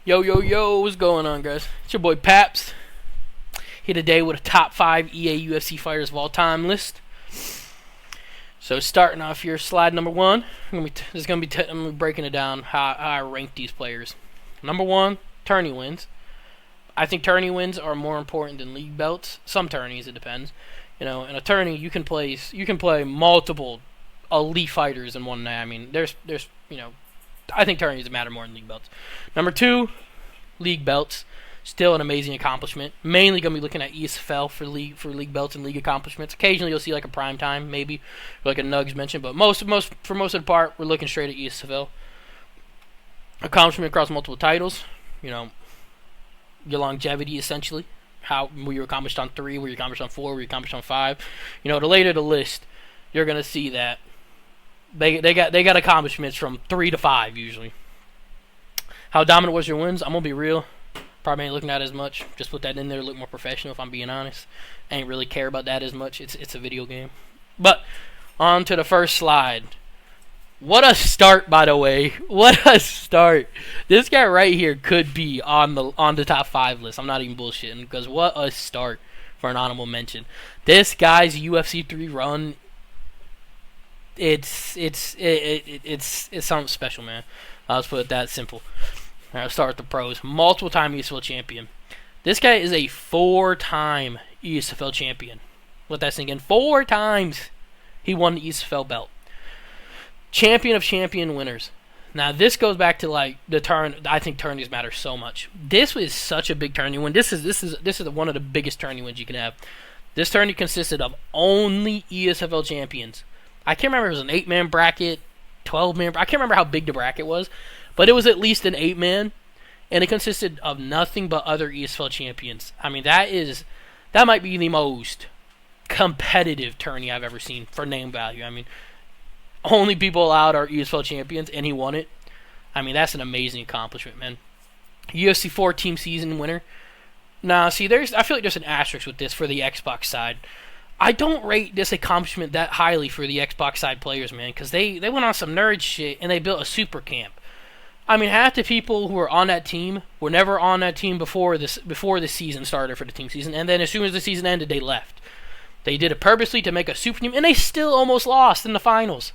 Yo, yo, yo, what's going on, guys? It's your boy Paps, here today with a top 5 EA UFC fighters of all time list. So, starting off here, slide number 1. I'm gonna be breaking it down how I rank these players. Number 1, tourney wins. I think tourney wins are more important than league belts. Some tourneys, it depends. In a tourney, you can play multiple elite fighters in one night. I mean, there's I think tourneys matter more than league belts. Number 2, league belts. Still an amazing accomplishment. Mainly going to be looking at ESFL for league belts and league accomplishments. Occasionally you'll see like a prime time, maybe, like a Nugs mentioned, but for most of the part, we're looking straight at ESFL. Accomplishment across multiple titles. Your longevity, essentially. How were you accomplished on 3, were you accomplished on 4, were you accomplished on 5. The later the list, you're going to see that They got accomplishments from 3 to 5 usually. How dominant was your wins? I'm gonna be real. Probably ain't looking at it as much. Just put that in there, look more professional. If I'm being honest, I ain't really care about that as much. It's a video game. But on to the first slide. What a start, by the way. What a start. This guy right here could be on the top 5 list. I'm not even bullshitting, because what a start for an honorable mention. This guy's UFC 3 run. It's something special, man. Let's put it that simple. All right, let's start with the pros. Multiple-time ESFL champion. This guy is a 4-time ESFL champion. Let that sink in. 4 times he won the ESFL belt. Champion of champion winners. Now this goes back to like the turn. I think tourneys matter so much. This was such a big tourney win. This is one of the biggest tourney wins you can have. This tourney consisted of only ESFL champions. I can't remember if it was an 8-man bracket, 12-man. I can't remember how big the bracket was, but it was at least an 8-man, and it consisted of nothing but other ESFL champions. I mean, that might be the most competitive tourney I've ever seen for name value. I mean, only people allowed are ESFL champions, and he won it. I mean, that's an amazing accomplishment, man. UFC 4 team season winner. Now, see, I feel like there's an asterisk with this for the Xbox side. I don't rate this accomplishment that highly for the Xbox side players, man, because they went on some nerd shit and they built a super camp. I mean, half the people who were on that team were never on that team before the season started for the team season, and then as soon as the season ended, they left. They did it purposely to make a super team, and they still almost lost in the finals.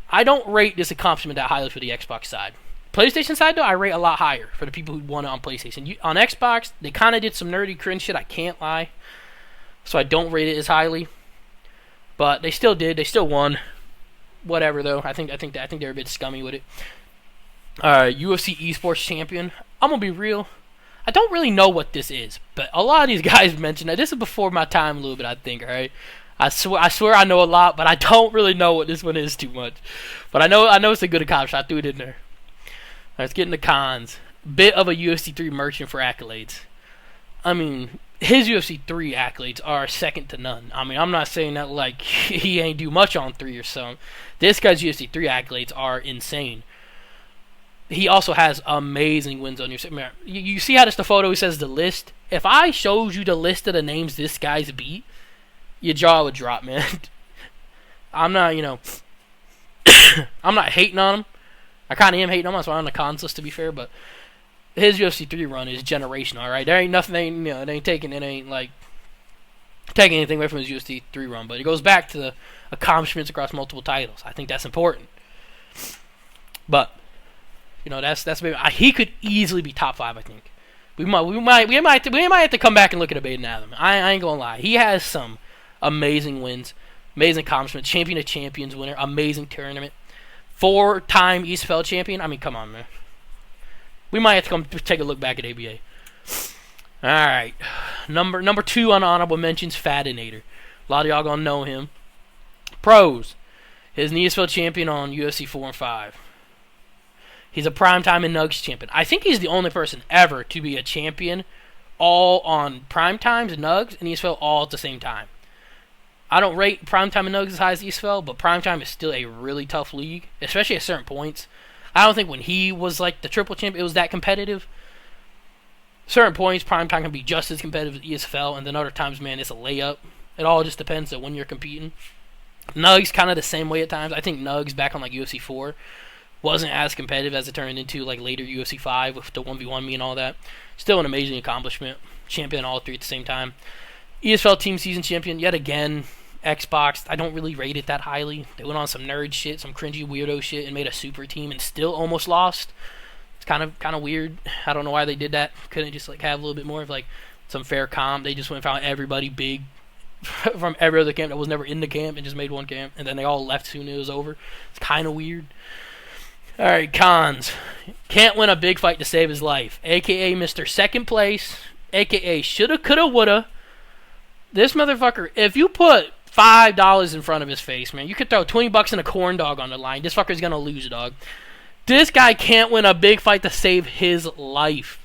I don't rate this accomplishment that highly for the Xbox side. PlayStation side, though, I rate a lot higher for the people who won it on PlayStation. On Xbox, they kind of did some nerdy cringe shit, I can't lie. So I don't rate it as highly, but they still did. They still won. Whatever though. I think they're a bit scummy with it. UFC esports champion. I'm gonna be real. I don't really know what this is, but a lot of these guys mentioned that this is before my time a little bit. I think. All right. I swear I know a lot, but I don't really know what this one is too much. But I know it's a good accomplishment. I threw it in there. All right, let's get into cons. Bit of a UFC 3 merchant for accolades. I mean, his UFC 3 accolades are second to none. I mean, I'm not saying that like he ain't do much on 3 or something. This guy's UFC 3 accolades are insane. He also has amazing wins on your... You see how this the photo says the list? If I showed you the list of the names this guy's beat, your jaw would drop, man. I'm not, I'm not hating on him. I kind of am hating on him. That's why I'm on the cons list, to be fair, but... His UFC 3 run is generational, alright? There ain't nothing, it ain't taking anything away from his UFC 3 run, but it goes back to the accomplishments across multiple titles. I think that's important. But, that's maybe, he could easily be top 5, I think. We might have to come back and look at debating Adam. I ain't gonna lie. He has some amazing wins, amazing accomplishments, champion of champions winner, amazing tournament, 4-time ESFL champion. I mean, come on, man. We might have to come take a look back at ABA. Alright. Number 2 on honorable mentions, Fadinator. A lot of y'all gonna know him. Pros. His ESFL champion on UFC 4 and 5. He's a primetime and Nugs champion. I think he's the only person ever to be a champion all on primetimes, Nugs, and ESFL all at the same time. I don't rate primetime and Nugs as high as ESFL, but primetime is still a really tough league, especially at certain points. I don't think when he was like the triple champ, it was that competitive. Certain points, primetime can be just as competitive as ESFL, and then other times, man, it's a layup. It all just depends on when you're competing. Nugs kind of the same way at times. I think Nugs back on like UFC 4 Wasn't as competitive as it turned into like later UFC 5 with the 1v1 me and all that. Still an amazing accomplishment. Champion all three at the same time. ESL Team Season Champion yet again. Xbox, I don't really rate it that highly. They went on some nerd shit, some cringy weirdo shit, and made a super team and still almost lost. It's kind of weird. I don't know why they did that. Couldn't just like have a little bit more of like some fair comp. They just went and found everybody big from every other camp that was never in the camp and just made one camp, and then they all left soon as it was over. It's kind of weird. All right, cons. Can't win a big fight to save his life, aka Mr. Second Place, aka shoulda, coulda, woulda. This motherfucker, if you put $5 in front of his face, man, you could throw $20 and a corn dog on the line. This fucker's gonna lose, dog. This guy can't win a big fight to save his life.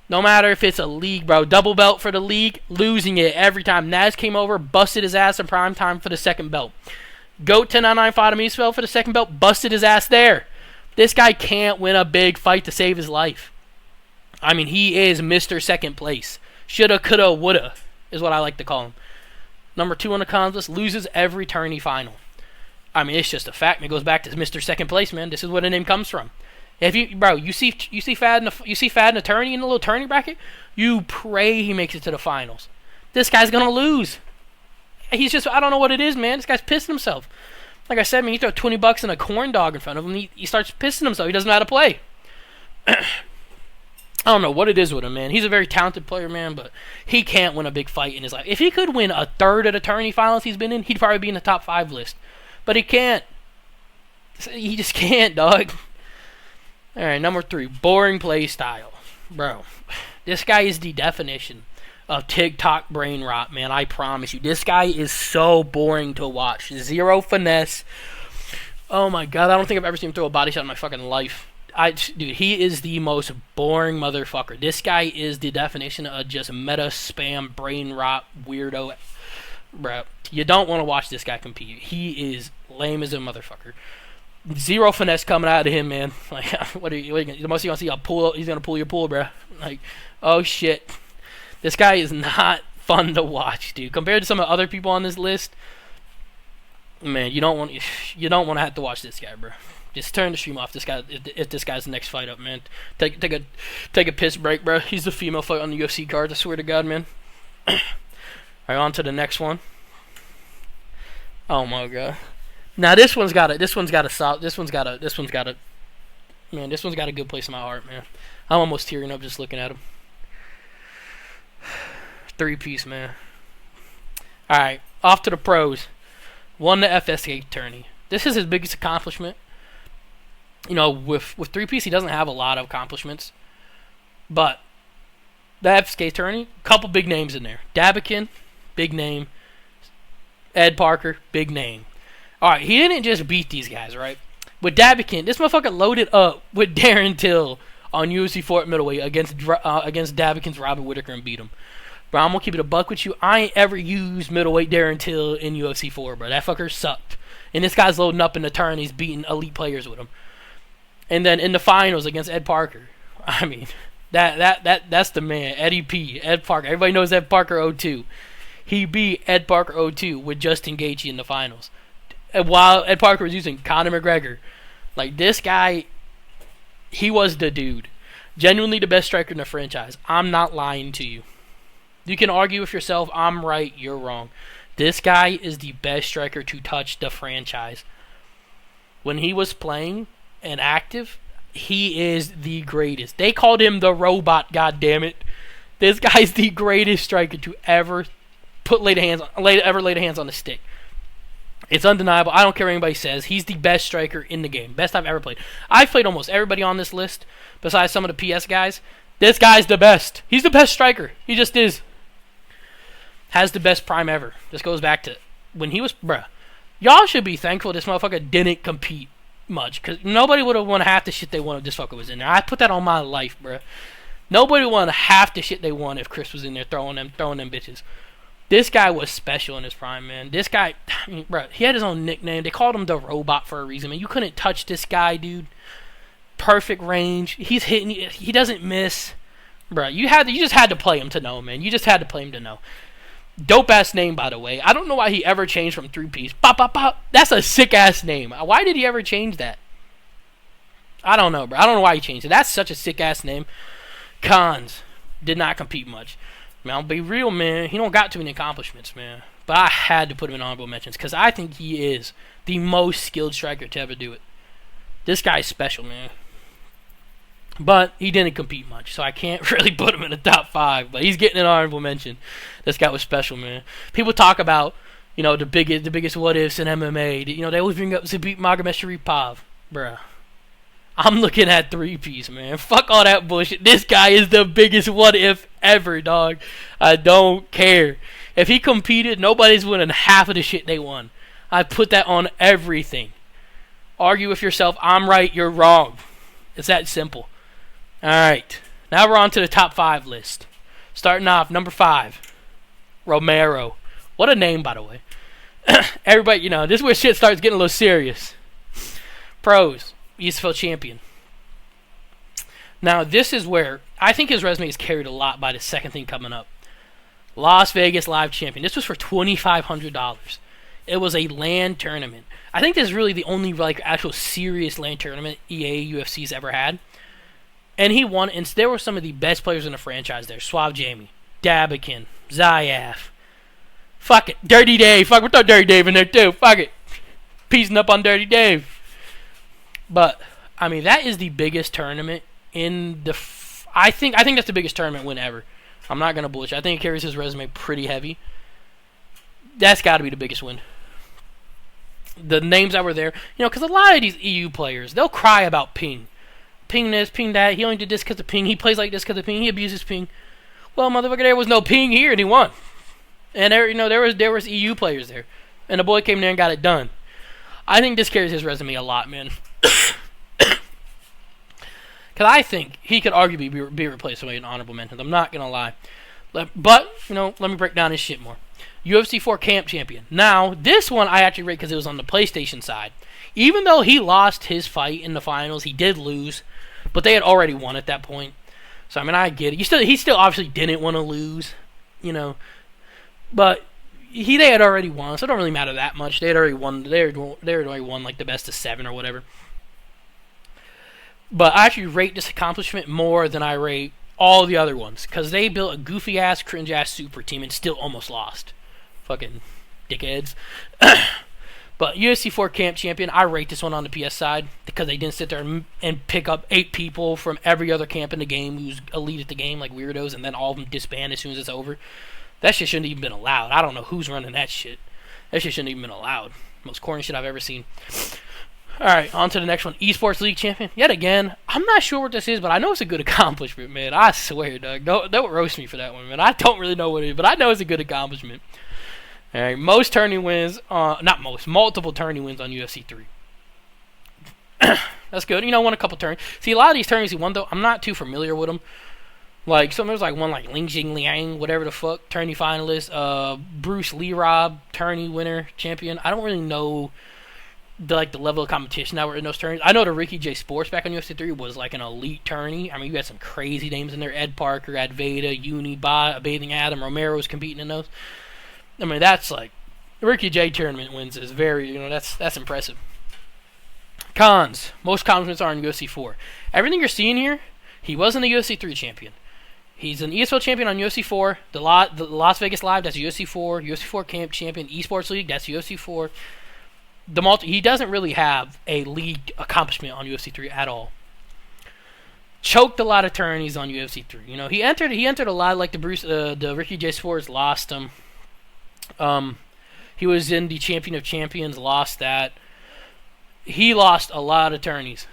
No matter if it's a league, bro. Double belt for the league, losing it every time. Naz came over, busted his ass in prime time for the second belt. Goat 1099 fought him Eastville for the second belt, busted his ass there. This guy can't win a big fight to save his life. I mean, he is Mr. Second Place. Shoulda, coulda, woulda is what I like to call him. Number 2 on the cons list, loses every tourney final. I mean, it's just a fact. It goes back to Mr. Second Place, man. This is where the name comes from. If you see Fad in a tourney in the little tourney bracket, you pray he makes it to the finals. This guy's gonna lose. He's just, I don't know what it is, man. This guy's pissing himself. Like I said, man, you throw $20 and a corn dog in front of him, he starts pissing himself. He doesn't know how to play. I don't know what it is with him, man. He's a very talented player, man, but he can't win a big fight in his life. If he could win a third of the tourney finals he's been in, he'd probably be in the top 5 list. But he can't. He just can't, dog. All right, number 3, boring play style. Bro, this guy is the definition of TikTok brain rot, man. I promise you. This guy is so boring to watch. Zero finesse. Oh, my God. I don't think I've ever seen him throw a body shot in my fucking life. Dude, he is the most boring motherfucker. This guy is the definition of just meta spam brain rot weirdo. Bro, you don't want to watch this guy compete. He is lame as a motherfucker. Zero finesse coming out of him, man. Like, what are you the most you're gonna see a pull? He's gonna pull your pull, bro. Like, oh shit, this guy is not fun to watch, dude. Compared to some of the other people on this list, man, you don't want to have to watch this guy, bro. Just turn the stream off. This guy, if this guy's the next fight up, man, take a piss break, bro. He's the female fight on the UFC card. I swear to God, man. All right, on to the next one. Oh my God. Now this one's got a good place in my heart, man. I'm almost tearing up just looking at him. 3-piece, man. All right, off to the pros. Won the FSK tourney. This is his biggest accomplishment. You know, with 3-piece, he doesn't have a lot of accomplishments, but the FSK tourney, couple big names in there. Dabikin, big name. Ed Parker, big name. All right, he didn't just beat these guys, right? With Dabikin, this motherfucker loaded up with Darren Till on UFC 4 at middleweight against Dabikin's Robert Whittaker and beat him. Bro, I'm going to keep it a buck with you. I ain't ever used middleweight Darren Till in UFC 4, bro. That fucker sucked. And this guy's loading up in the turn. He's beating elite players with him. And then in the finals against Ed Parker, I mean, that's the man. Eddie P. Ed Parker. Everybody knows Ed Parker 02. He beat Ed Parker 02 with Justin Gaethje in the finals. And while Ed Parker was using Conor McGregor. Like, this guy, he was the dude. Genuinely the best striker in the franchise. I'm not lying to you. You can argue with yourself. I'm right. You're wrong. This guy is the best striker to touch the franchise. When he was playing and active, he is the greatest. They called him the robot, goddammit. This guy's the greatest striker to ever lay the hands on the stick. It's undeniable. I don't care what anybody says. He's the best striker in the game. Best I've ever played. I've played almost everybody on this list, besides some of the PS guys. This guy's the best. He's the best striker. He just is. Has the best prime ever. This goes back to when he was... Bruh. Y'all should be thankful this motherfucker didn't compete much, because nobody would have won half the shit they won if this fucker was in there. I put that on my life, bruh. Nobody won half the shit they won if Chris was in there throwing them bitches. This guy was special in his prime, man. This guy, I mean, bro, he had his own nickname. They called him the robot for a reason, man. You couldn't touch this guy, dude. Perfect range. He's hitting. He doesn't miss, bro. You just had to play him to know, man. You just had to play him to know. Dope ass name, by the way. I don't know why he ever changed from 3-piece. Pop, pop, pop. That's a sick ass name. Why did he ever change that? I don't know, bro. I don't know why he changed it. That's such a sick-ass name. Cons. Did not compete much. Man, I'll be real, man. He don't got too many accomplishments, man. But I had to put him in honorable mentions because I think he is the most skilled striker to ever do it. This guy's special, man. But he didn't compete much, so I can't really put him in the top 5. But he's getting an honorable mention. This guy was special, man. People talk about, you know, the biggest what ifs in MMA. You know, they always bring up Zabit Magomedsharipov, bruh. I'm looking at 3-piece, man. Fuck all that bullshit. This guy is the biggest what if ever, dog. I don't care. If he competed, nobody's winning half of the shit they won. I put that on everything. Argue with yourself. I'm right, you're wrong. It's that simple. Alright. Now we're on to the top 5 list. Starting off, number 5. Romero. What a name, by the way. Everybody, you know, this is where shit starts getting a little serious. Pros. USFL champion. Now, this is where I think his resume is carried a lot by the second thing coming up. Las Vegas Live champion. This was for $2,500. It was a LAN tournament. I think this is really the only like actual serious LAN tournament EA UFC's ever had. And he won, and there were some of the best players in the franchise there. Suave Jamie, Dabikin, Zayaf. Fuck it. Dirty Dave. Fuck, we'll throw Dirty Dave in there too. Fuck it. Piecing up on Dirty Dave. But, I mean, that is the biggest tournament in the... I think that's the biggest tournament win ever. I'm not going to bullshit. I think it carries his resume pretty heavy. That's got to be the biggest win. The names that were there. You know, because a lot of these EU players, they'll cry about ping. Ping this, ping that. He only did this because of ping. He plays like this because of ping. He abuses ping. Well, motherfucker, there was no ping here, and he won. And there, you know, there was EU players there, and the boy came there and got it done. I think this carries his resume a lot, man. Because I think he could arguably be replaced with an honorable mention. I'm not gonna lie, but you know, let me break down his shit more. UFC 4 camp champion. Now, this one I actually rate because it was on the PlayStation side. Even though he lost his fight in the finals, he did lose, but they had already won at that point. So I mean, I get it. He still obviously didn't want to lose, you know, but they had already won, so it don't really matter that much. They had already won. They had already won like the best of 7 or whatever. But I actually rate this accomplishment more than I rate all the other ones because they built a goofy ass, cringe ass super team and still almost lost. Fucking dickheads. But UFC 4 camp champion, I rate this one on the PS side because they didn't sit there and pick up 8 people from every other camp in the game who's elite at the game like weirdos and then all of them disband as soon as it's over. That shit shouldn't even been allowed. I don't know who's running that shit. That shit shouldn't even been allowed. Most corny shit I've ever seen. Alright, on to the next one. Esports League champion. Yet again, I'm not sure what this is, but I know it's a good accomplishment, man. I swear, dog. Don't roast me for that one, man. I don't really know what it is, but I know it's a good accomplishment. Alright, most tourney wins, multiple tourney wins on UFC 3. That's good. You know, won a couple tourneys. See, a lot of these tourneys he won, though, I'm not too familiar with them. Like, there's like one like Ling Jing Liang, whatever the fuck, tourney finalist. Bruce Lee Rob, tourney winner, champion. I don't really know the level of competition that were in those tourneys. I know the Ricky J Sports back on UFC 3 was like an elite tourney. I mean, you had some crazy names in there. Ed Parker, Ed Veda, Uni, Bathing Adam, Romero was competing in those. I mean, that's like the Ricky J tournament wins is very, you know, that's impressive. Cons. Most accomplishments are in UFC 4. Everything you're seeing here, he wasn't a UFC 3 champion. He's an ESL champion on UFC 4. The Las Vegas Live, that's UFC 4. UFC 4 camp champion. Esports League, that's UFC 4. He doesn't really have a league accomplishment on UFC 3 at all. Choked a lot of tourneys on UFC 3. You know, he entered a lot like the Ricky J Sports lost him. He was in the Champion of Champions, lost that. He lost a lot of tourneys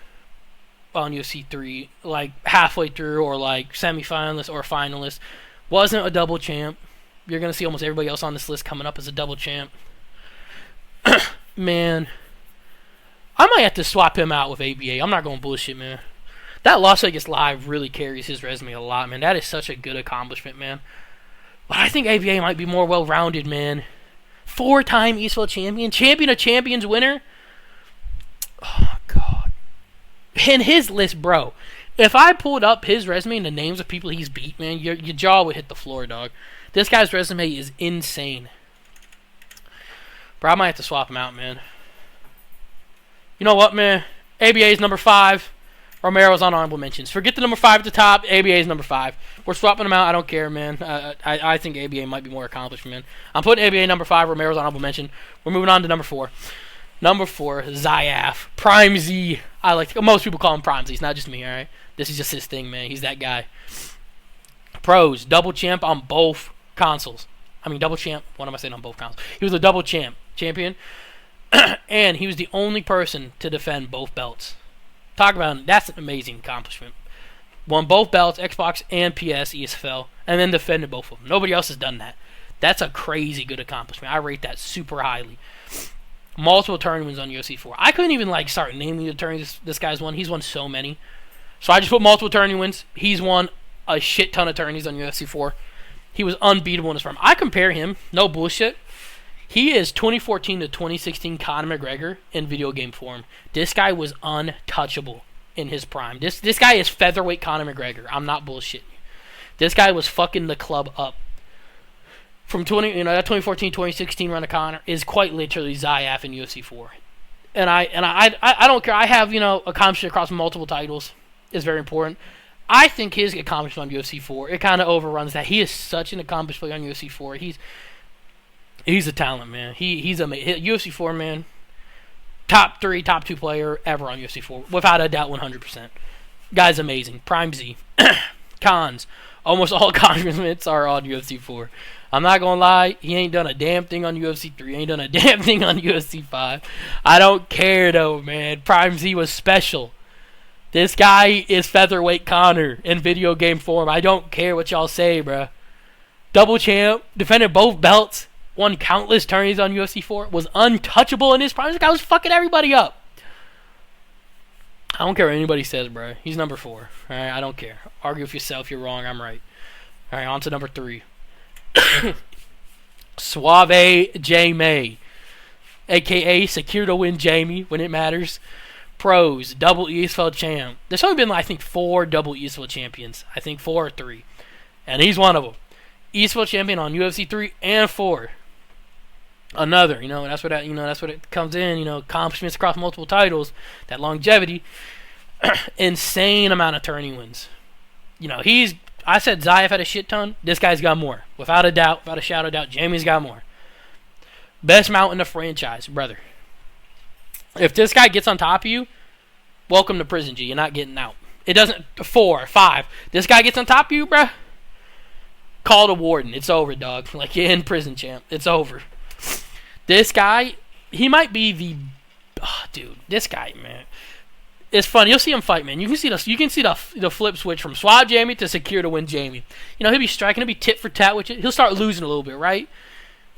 on UFC 3, like halfway through or like semifinalist or finalist. Wasn't a double champ. You're gonna see almost everybody else on this list coming up as a double champ. Man, I might have to swap him out with ABA. I'm not going bullshit, man. That Las Vegas Live really carries his resume a lot, man. That is such a good accomplishment, man. But I think ABA might be more well-rounded, man. 4-time ESL champion, champion of champions winner. Oh, God. In his list, bro, if I pulled up his resume and the names of people he's beat, man, your jaw would hit the floor, dog. This guy's resume is insane. Bro, I might have to swap him out, man. You know what, man? ABA is number 5. Romero's on honorable mentions. Forget the number 5 at the top. ABA is number 5. We're swapping them out. I don't care, man. I think ABA might be more accomplished, man. I'm putting ABA number 5. Romero's honorable mention. We're moving on to number 4. Number 4, Zayaf. Prime Z. Most people call him Prime Z. It's not just me, alright? This is just his thing, man. He's that guy. Pros. Double champ on both consoles. Double champ. What am I saying on both consoles? He was a double champion. And he was the only person to defend both belts. Talk about it. That's an amazing accomplishment. Won both belts, Xbox and PS, ESFL, and then defended both of them. Nobody else has done that. That's a crazy good accomplishment. I rate that super highly. Multiple tournaments on UFC 4. I couldn't even start naming the tournaments this guy's won. He's won so many. So I just put multiple tournament wins. He's won a shit ton of tourneys on UFC 4. He was unbeatable in his prime. I compare him, no bullshit. He is 2014 to 2016 Conor McGregor in video game form. This guy was untouchable in his prime. This guy is featherweight Conor McGregor. I'm not bullshitting you. This guy was fucking the club up. From that 2014-2016 run of Conor is quite literally Zayaf in UFC 4. And I don't care. I have, accomplishment across multiple titles is very important. I think his accomplishment on UFC 4, it kind of overruns that. He is such an accomplished player on UFC 4. He's a talent, man. He's amazing. UFC 4, man. Top 3, top 2 player ever on UFC 4. Without a doubt, 100%. Guy's amazing. Prime Z. Cons. Almost all accomplishments are on UFC 4. I'm not going to lie. He ain't done a damn thing on UFC 3. He ain't done a damn thing on UFC 5. I don't care, though, man. Prime Z was special. This guy is featherweight Conor in video game form. I don't care what y'all say, bruh. Double champ. Defended both belts. Won countless tourneys on UFC 4. Was untouchable in his prime. This guy was fucking everybody up. I don't care what anybody says, bro. He's number 4. Alright, I don't care. Argue with yourself. You're wrong. I'm right. Alright, on to number 3. Suave J. May. A.K.A. Secure to win Jamie when it matters. Pros. Double ESFL champ. There's only been, I think, 4 double ESFL champions. I think 4 or 3. And he's one of them. ESFL champion on UFC 3 and 4. Another, that's what that's what it comes in, accomplishments across multiple titles, that longevity, insane amount of tourney wins. I said Zayaf had a shit ton. This guy's got more, without a doubt, without a shadow of doubt. Jamie's got more. Best mount in the franchise, brother. If this guy gets on top of you, welcome to prison, G. You're not getting out. It doesn't 4, 5. This guy gets on top of you, bruh. Call the warden. It's over, dog. You're in prison, champ. It's over. This guy, he might be the... Oh, dude, this guy, man. It's fun. You'll see him fight, man. You can see the flip switch from swab Jamie to secure to win Jamie. He'll be striking. He'll be tit for tat with it. He'll start losing a little bit, right?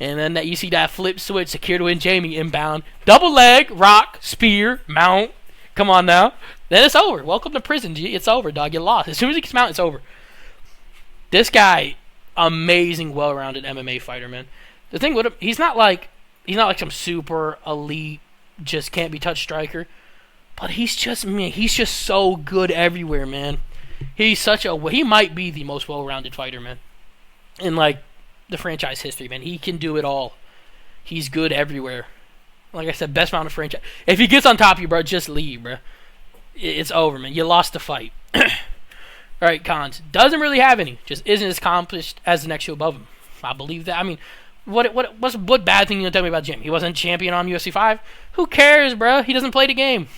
And then you see that flip switch, secure to win Jamie, inbound. Double leg, rock, spear, mount. Come on now. Then it's over. Welcome to prison, G. It's over, dog. You lost. As soon as he gets mount, it's over. This guy, amazing, well-rounded MMA fighter, man. The thing with him, he's not like some super elite, just can't be touched striker, but he's just so good everywhere, man. He might be the most well-rounded fighter, man, in the franchise history, man. He can do it all. He's good everywhere. Like I said, best mount of franchise. If he gets on top of you, bro, just leave, bro. It's over, man. You lost the fight. All right, cons. Doesn't really have any. Just isn't as accomplished as the next show above him. I believe that. What bad thing you gonna tell me about Jim? He wasn't champion on UFC 5? Who cares, bro? He doesn't play the game.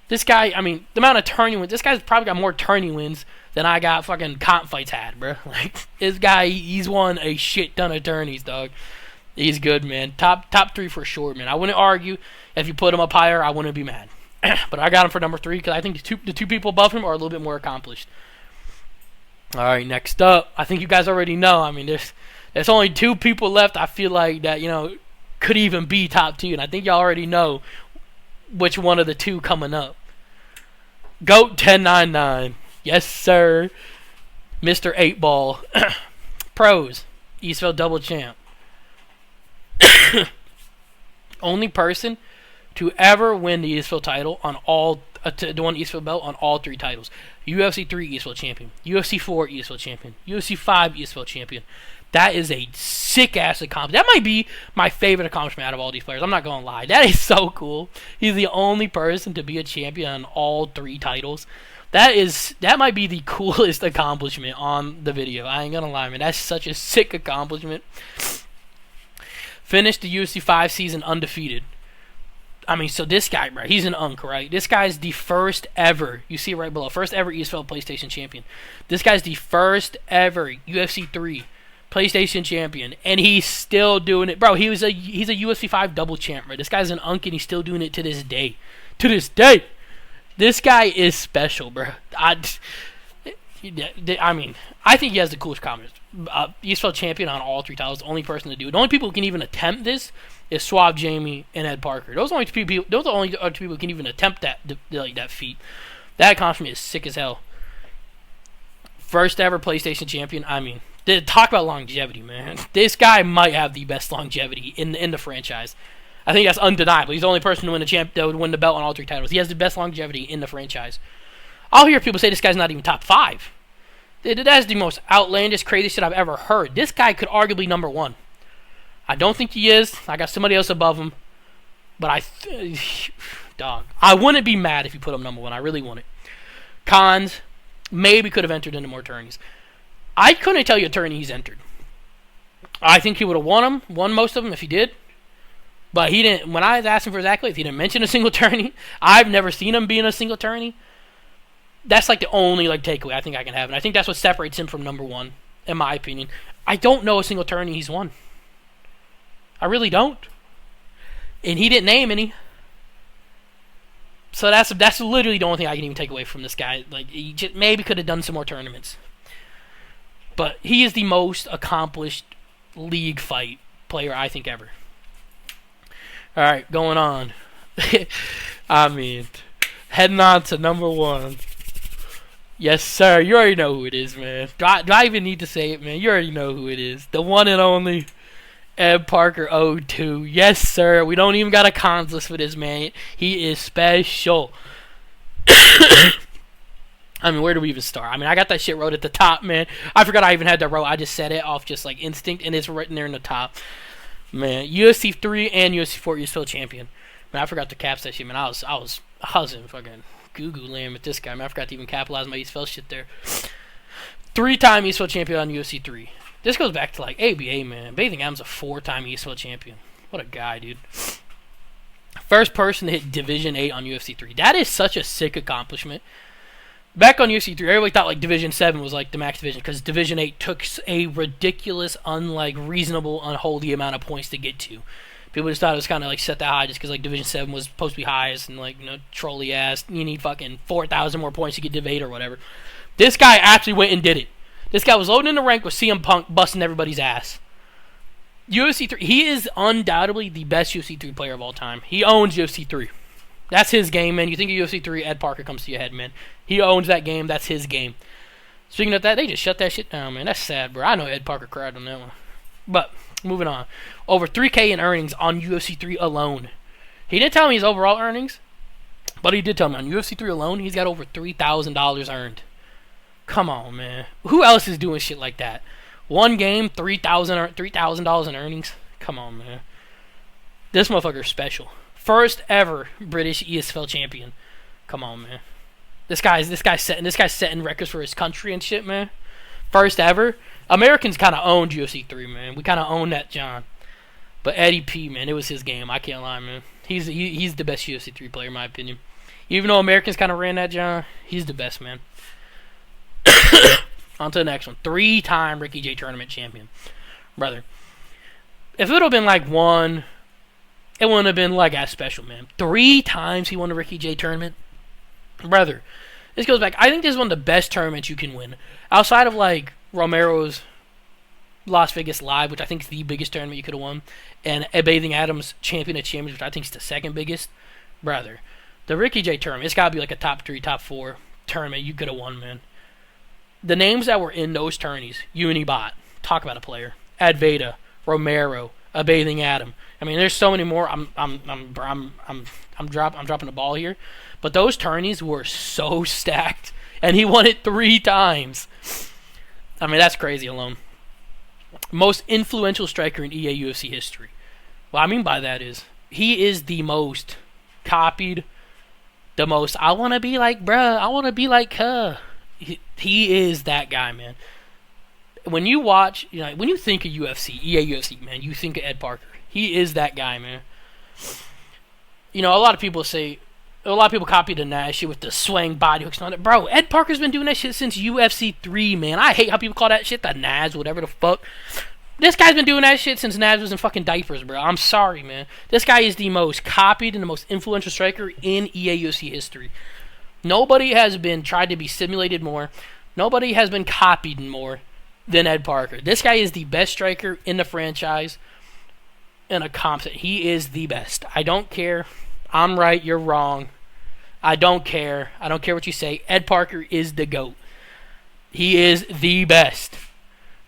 This guy, the amount of tourney wins, this guy's probably got more tourney wins than I got fucking comp fights had, bro. This guy, he's won a shit ton of tourneys, dog. He's good, man. Top 3 for sure, man. I wouldn't argue. If you put him up higher, I wouldn't be mad. But I got him for number 3 because I think the two people above him are a little bit more accomplished. All right, next up, I think you guys already know. There's only 2 people left I feel like that, could even be top 2. And I think y'all already know which one of the 2 coming up. GOAT 1099. Yes, sir. Mr. 8-Ball. Pros. ESFL double champ. Only person to ever win the ESFL title on to win ESFL belt on all 3 titles. UFC 3 ESFL champion. UFC 4 ESFL champion. UFC 5 ESFL champion. That is a sick-ass accomplishment. That might be my favorite accomplishment out of all these players. I'm not going to lie. That is so cool. He's the only person to be a champion on all 3 titles. That might be the coolest accomplishment on the video. I ain't going to lie, man. That's such a sick accomplishment. Finished the UFC 5 season undefeated. I mean, so this guy, bro, he's an unk, right? This guy's the first ever, you see it right below, first ever ESL PlayStation champion. This guy's the first ever UFC 3 PlayStation champion, and he's still doing it. Bro, he's a UFC 5 double champ, bro. This guy's an unk, and he's still doing it to this day. To this day! This guy is special, bro. I mean, I think he has the coolest comments. ESL champion on all 3 titles, the only person to do it. The only people who can even attempt this is Suave Jamie and Ed Parker. Those are the only 2 people who can even attempt that feat. That accomplishment is sick as hell. First ever PlayStation champion. I mean, talk about longevity, man. This guy might have the best longevity in the franchise. I think that's undeniable. He's the only person to win that would win the belt on all 3 titles. He has the best longevity in the franchise. I'll hear people say this guy's not even top 5. That's the most outlandish, crazy shit I've ever heard. This guy could arguably number 1. I don't think he is. I got somebody else above him. But dog. I wouldn't be mad if you put him number 1. I really wouldn't. Cons, maybe could have entered into more tourneys. I couldn't tell you a tourney he's entered. I think he would have won most of them if he did. But he didn't. When I was asking for his accolades, he didn't mention a single tourney. I've never seen him be in a single tourney. That's like the only takeaway I think I can have, and I think that's what separates him from number 1, in my opinion. I don't know a single tourney he's won. I really don't, and he didn't name any. So that's literally the only thing I can even take away from this guy. He just maybe could have done some more tournaments, but he is the most accomplished league fight player I think ever. All right, going on. I mean, heading on to number 1. Yes, sir. You already know who it is, man. Do I even need to say it, man? You already know who it is. The one and only Ed Parker 02. Yes, sir. We don't even got a cons list for this, man. He is special. I mean, where do we even start? I mean, I got that shit wrote at the top, man. I forgot I even had that wrote. I just said it off just instinct, and it's written there in the top. Man, UFC 3 and UFC 4 ESL champion. Man, I forgot to caps that shit, man. I was in fucking Goo land with this guy, man. I forgot to even capitalize my ESL shit there. 3-time ESL champion on UFC 3. This goes back to ABA, man. Bathing Adams a 4-time ESL champion. What a guy, dude. First person to hit Division 8 on UFC 3. That is such a sick accomplishment. Back on UFC 3, everybody thought Division 7 was the max division because Division 8 took a ridiculous, reasonable, unholy amount of points to get to. People just thought it was kind of set that high just because Division 7 was supposed to be highest and trolley ass. You need fucking 4,000 more points to get Div 8 or whatever. This guy actually went and did it. This guy was loading in the rank with CM Punk busting everybody's ass. UFC 3, he is undoubtedly the best UFC 3 player of all time. He owns UFC 3. That's his game, man. You think of UFC 3, Ed Parker comes to your head, man. He owns that game. That's his game. Speaking of that, they just shut that shit down, man. That's sad, bro. I know Ed Parker cried on that one. But, moving on. Over $3K in earnings on UFC 3 alone. He didn't tell me his overall earnings, but he did tell me on UFC 3 alone, he's got over $3,000 earned. Come on, man. Who else is doing shit like that? One game, $3,000 in earnings? Come on, man. This motherfucker's special. First ever British ESL champion. Come on, man. This guy's setting records for his country and shit, man. First ever. Americans kind of owned UFC 3, man. We kind of owned that, John. But Eddie P, man, it was his game. I can't lie, man. He's the best UFC 3 player, in my opinion. Even though Americans kind of ran that, John, he's the best, man. On to the next one. 3-time Ricky J tournament champion. Brother. If it would have been one, it wouldn't have been as special, man. 3 times he won the Ricky J tournament. Brother. This goes back. I think this is one of the best tournaments you can win. Outside of Romero's Las Vegas Live, which I think is the biggest tournament you could have won, and Bathing Adams Champion of Champions, which I think is the second biggest. Brother. The Ricky J tournament, it's got to be a top 3, top 4 tournament you could have won, man. The names that were in those tourneys, Unibot, talk about a player. Advaita, Romero, a Bathing Adam. I mean, there's so many more. I'm dropping the ball here, but those tourneys were so stacked, and he won it 3 times. I mean, that's crazy alone. most influential striker in EA UFC history. What I mean by that is he is the most copied, the most I want to be like, bruh, I want to be like her. He is that guy, man. When you watch, when you think of UFC, EA UFC, man, you think of Ed Parker. He is that guy, man. A lot of people copy the Nash shit with the swing body hooks and all that. Bro, Ed Parker's been doing that shit since UFC 3, man. I hate how people call that shit the Naz, whatever the fuck. This guy's been doing that shit since Naz was in fucking diapers, bro. I'm sorry, man. This guy is the most copied and the most influential striker in EA UFC history. Nobody has been tried to be simulated more. Nobody has been copied more than Ed Parker. This guy is the best striker in the franchise in a comp set. He is the best. I don't care. I'm right, you're wrong. I don't care. I don't care what you say. Ed Parker is the GOAT. He is the best.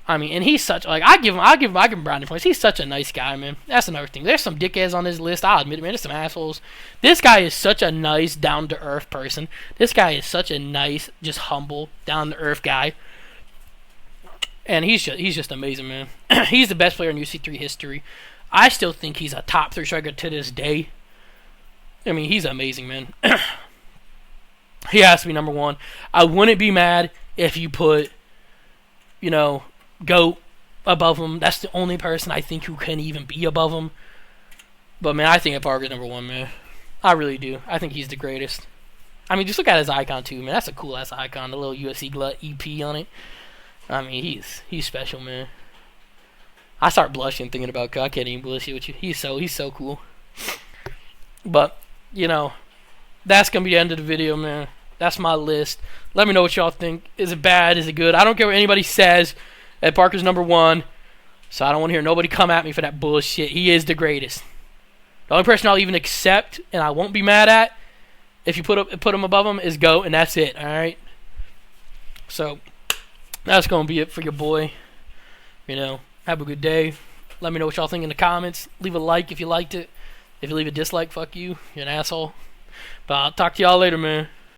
I mean, and he's such I give him brownie points. He's such a nice guy, man. That's another thing. There's some dickheads on his list. I'll admit it, man. There's some assholes. This guy is such a nice, down to earth person. This guy is such a nice, just humble, down to earth guy. And he's just amazing, man. He's the best player in UFC 3 history. I still think he's a top 3 striker to this day. I mean, he's amazing, man. He has to be number 1. I wouldn't be mad if you put, GOAT above him. That's the only person I think who can even be above him. But, man, I think Parker's number 1, man. I really do. I think he's the greatest. I mean, just look at his icon, too, man. That's a cool-ass icon. The little UFC Glut EP on it. I mean, he's special, man. I start blushing thinking about I can't even bullshit with you. He's so cool. But, that's going to be the end of the video, man. That's my list. Let me know what y'all think. Is it bad? Is it good? I don't care what anybody says. Ed Parker's number 1. So I don't want to hear nobody come at me for that bullshit. He is the greatest. The only person I'll even accept and I won't be mad at if you put him above him is GOAT, and that's it. All right? So that's going to be it for your boy. Have a good day. Let me know what y'all think in the comments. Leave a like if you liked it. If you leave a dislike, fuck you. You're an asshole. But I'll talk to y'all later, man.